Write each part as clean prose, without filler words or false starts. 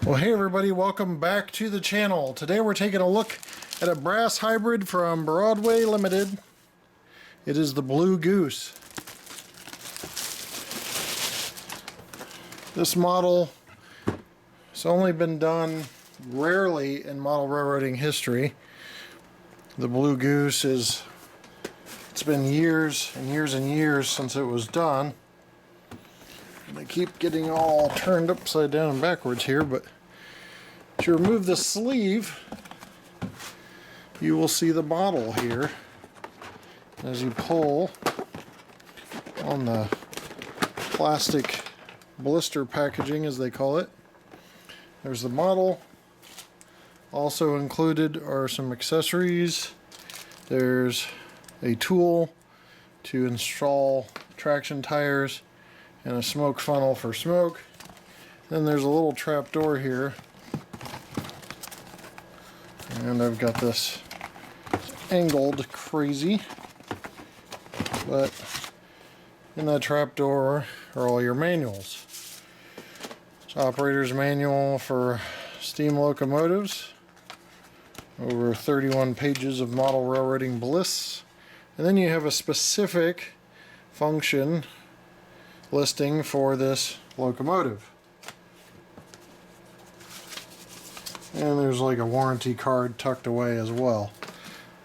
Well, hey everybody, welcome back to the channel. Today we're taking a look at a brass hybrid from Broadway Limited. It is the Blue Goose. This model has only been done rarely in model railroading history. The Blue Goose it's been years and years and years since it was done. I keep getting all turned upside down and backwards here, but if you remove the sleeve, you will see the model here. As you pull on the plastic blister packaging, as they call it, there's the model. Also included are some accessories. There's a tool to install traction tires and a smoke funnel for smoke. Then there's a little trap door here, and I've got this angled crazy, but in that trap door are all your manuals. It's operator's manual for steam locomotives, over 31 pages of model railroading bliss, and then you have a specific function listing for this locomotive. And there's like a warranty card tucked away as well.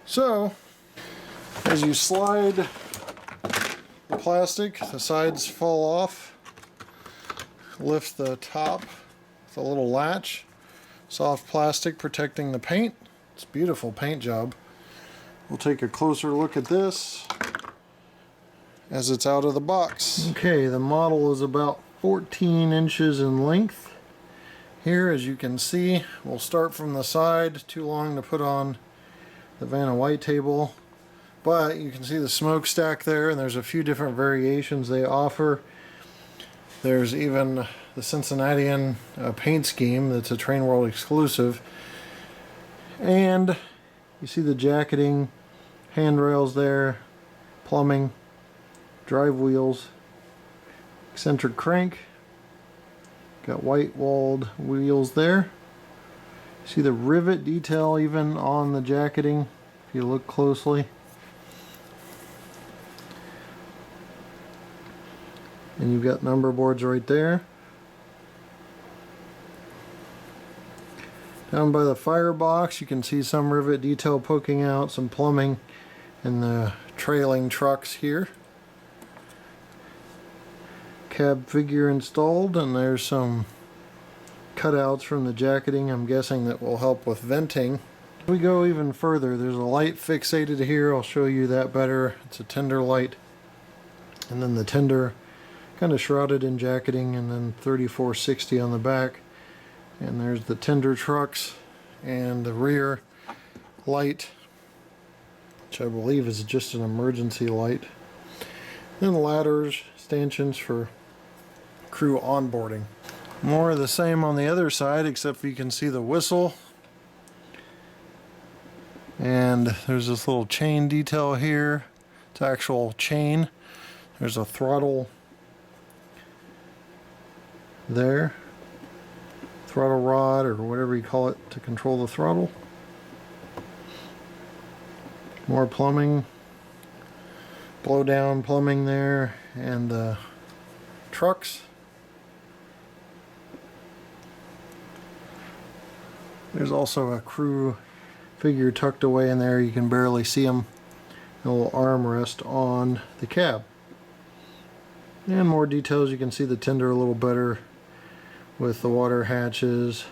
So, as you slide the plastic, the sides fall off. Lift the top with a little latch. Soft plastic protecting the paint. It's a beautiful paint job. We'll take a closer look at this as it's out of the box. Okay, the model is about 14 inches in length. Here, as you can see, we'll start from the side. Too long to put on the Vanna White table, but you can see the smokestack there, and there's a few different variations they offer. There's even the Cincinnatian paint scheme that's a Train World exclusive. And you see the jacketing, handrails there, plumbing, drive wheels, eccentric crank, got white walled wheels there. See the rivet detail even on the jacketing if you look closely. And you've got number boards right there. Down by the firebox you can see some rivet detail poking out, some plumbing, and the trailing trucks here. Cab figure installed, and there's some cutouts from the jacketing, I'm guessing, that will help with venting. If we go even further, there's a light fixated here. I'll show you that better. It's a tender light, and then the tender kind of shrouded in jacketing, and then 3460 on the back. And there's the tender trucks and the rear light, which I believe is just an emergency light. Then ladders, stanchions for crew onboarding. More of the same on the other side, except you can see the whistle. And there's this little chain detail here. It's actual chain. There's a throttle there. Throttle rod, or whatever you call it, to control the throttle. More plumbing. Blow down plumbing there, and the trucks. There's also a crew figure tucked away in there. You can barely see them. A little armrest on the cab. And more details. You can see the tender a little better with the water hatches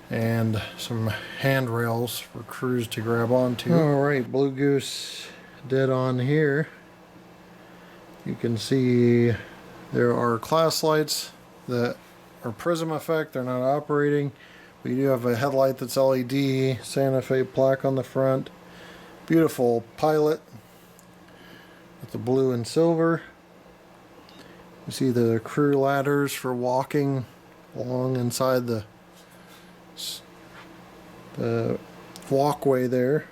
and some handrails for crews to grab onto. Alright, Blue Goose dead on here. You can see there are class lights that are prism effect. They're not operating. We do have a headlight that's LED, Santa Fe plaque on the front. Beautiful pilot with the blue and silver. You see the crew ladders for walking along inside the walkway there.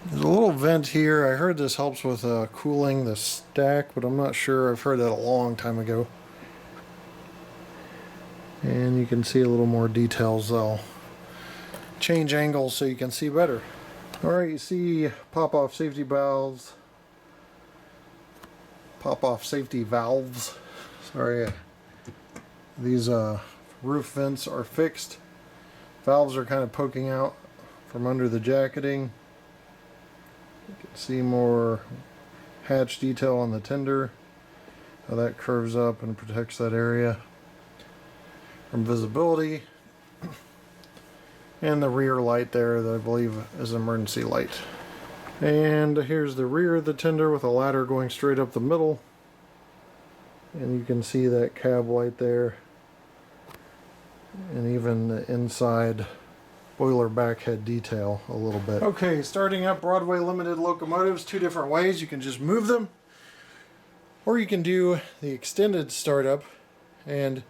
There's a little vent here. I heard this helps with cooling the stack, but I'm not sure. I've heard that a long time ago. And you can see a little more details. They'll change angles so you can see better. Alright, you see pop-off safety valves. Pop-off safety valves. Sorry. These roof vents are fixed. Valves are kind of poking out from under the jacketing. You can see more hatch detail on the tender. How that curves up and protects that area from visibility. And the rear light there that I believe is an emergency light. And here's the rear of the tender with a ladder going straight up the middle. And you can see that cab light there. And even the inside boiler backhead detail a little bit. Okay, starting up Broadway limited locomotives, two different ways. You can just move them, or you can do the extended startup. And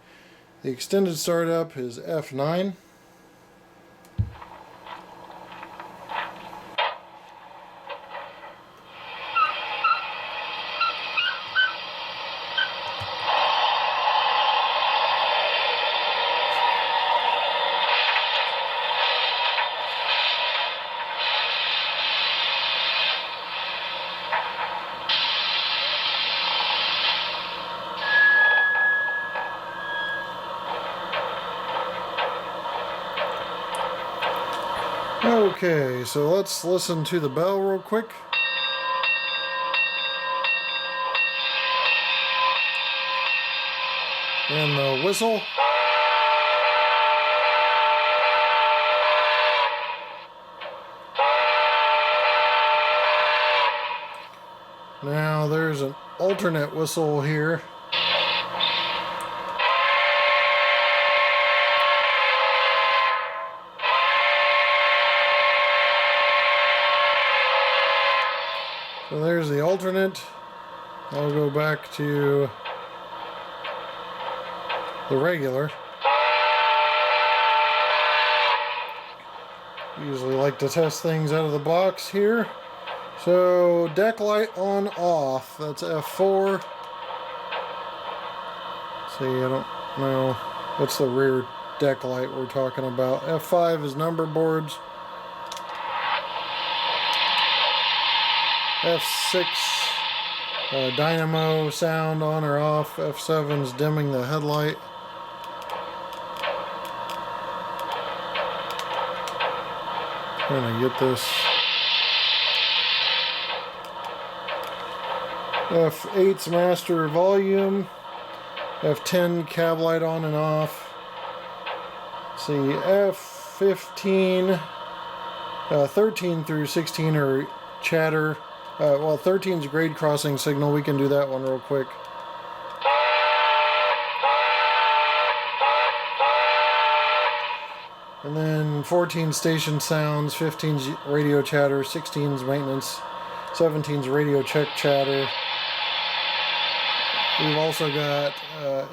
the extended startup is F9. Okay, so let's listen to the bell real quick. And the whistle. Now there's an alternate whistle here. So there's the alternate. I'll go back to the regular. Usually like to test things out of the box here. So deck light on off, that's F4. See, I don't know. That's the rear deck light we're talking about. F5 is number boards. F6 dynamo sound on or off. F7 is dimming the headlight. Trying to get this. F8's master volume. F10 cab light on and off. See, F15, 13 through 16 are chatter. Well, 13's grade crossing signal. We can do that one real quick. And then 14 station sounds, 15's radio chatter, 16's maintenance, 17's radio check chatter. We've also got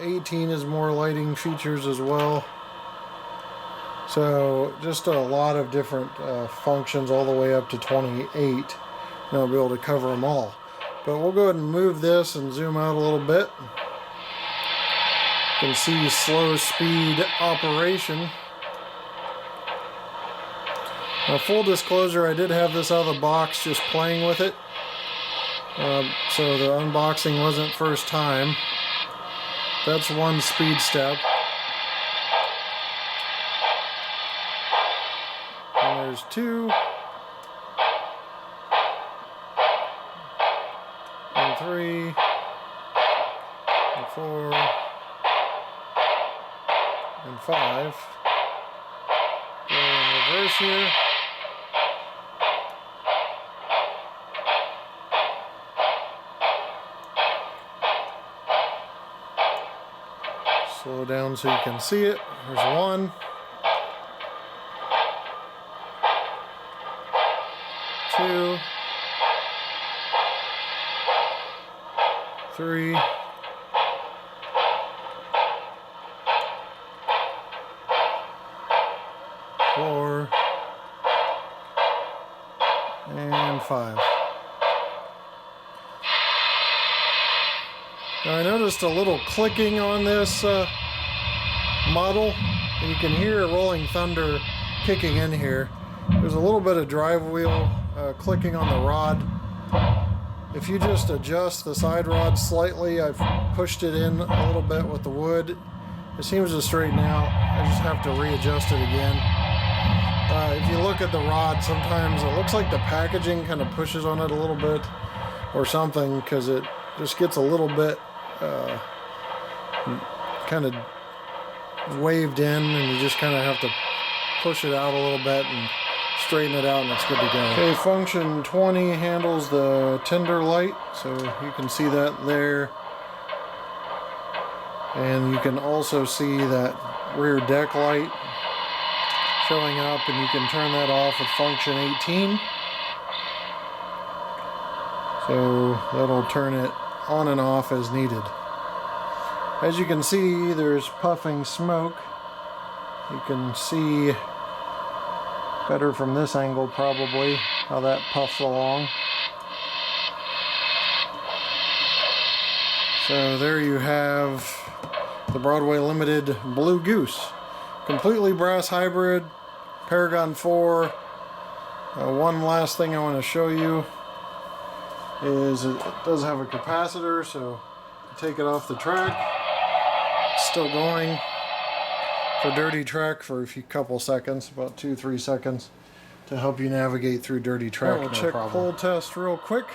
18 is more lighting features as well. So just a lot of different functions all the way up to 28. And I'll be able to cover them all. But we'll go ahead and move this and zoom out a little bit. You can see slow speed operation. Now, full disclosure, I did have this out of the box just playing with it. So the unboxing wasn't first time. That's one speed step. And there's two. And 3. And 4. And 5. Go in reverse here. Slow down so you can see it. There's 1. 2. 3. 4. And 5. Now I noticed a little clicking on this model, and you can hear rolling thunder kicking in here. There's a little bit of drive wheel clicking on the rod. If you just adjust the side rod slightly, I've pushed it in a little bit with the wood. It seems to straighten out. I just have to readjust it again. If you look at the rod, sometimes it looks like the packaging kind of pushes on it a little bit or something, because it just gets a little bit kind of waved in, and you just kind of have to push it out a little bit and straighten it out, and it's good to go. Okay, function 20 handles the tender light, so you can see that there. And you can also see that rear deck light showing up, and you can turn that off with function 18. So that'll turn it on and off as needed. As you can see, there's puffing smoke. You can see better from this angle probably how that puffs along. So there you have the Broadway Limited Blue Goose. Completely brass hybrid, Paragon 4. One last thing I want to show you is it does have a capacitor, so take it off the track. It's still going for dirty track for a couple seconds, about 2-3 seconds, to help you navigate through dirty track. We'll check pull test real quick.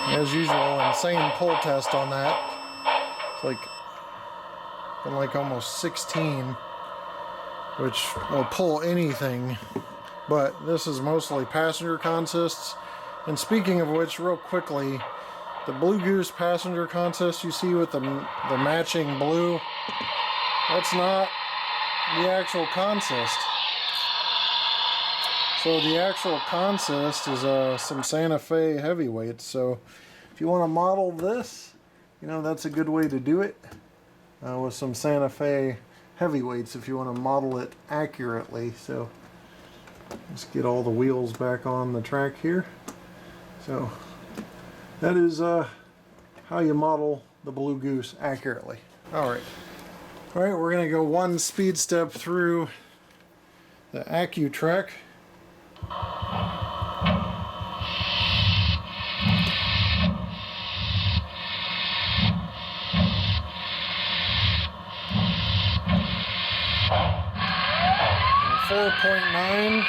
As usual, insane pull test on that. It's been like almost 16, which will pull anything, but this is mostly passenger consists. And speaking of which, real quickly, the Blue Goose passenger consist you see with the matching blue, that's not the actual consist. So the actual consist is some Santa Fe heavyweights. So if you want to model this, you know, that's a good way to do it, with some Santa Fe heavyweights if you want to model it accurately. So let's get all the wheels back on the track here. So that is how you model the Blue Goose accurately. Alright, we're going to go one speed step through the AccuTrack. And 4.9.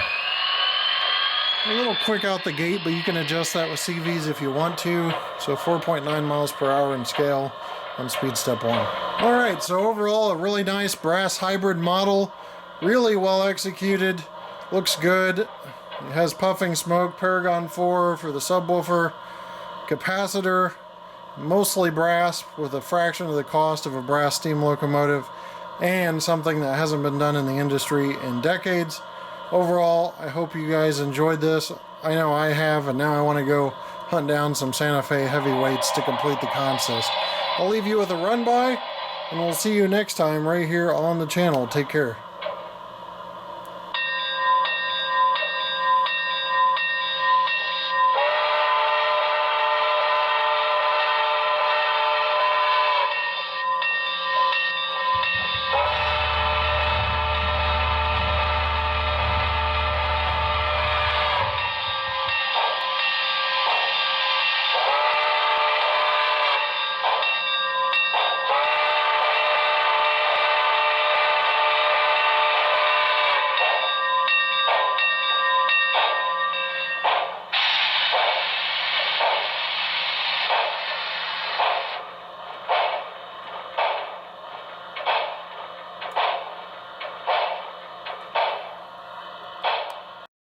A little quick out the gate, but you can adjust that with CVs if you want to. So 4.9 miles per hour in scale on speed step 1. Alright, so overall a really nice brass hybrid model. Really well executed. Looks good. It has puffing smoke, Paragon 4 for the subwoofer, capacitor, mostly brass with a fraction of the cost of a brass steam locomotive, and something that hasn't been done in the industry in decades. Overall, I hope you guys enjoyed this. I know I have, and now I want to go hunt down some Santa Fe heavyweights to complete the consist. I'll leave you with a run by, and we'll see you next time right here on the channel. Take care.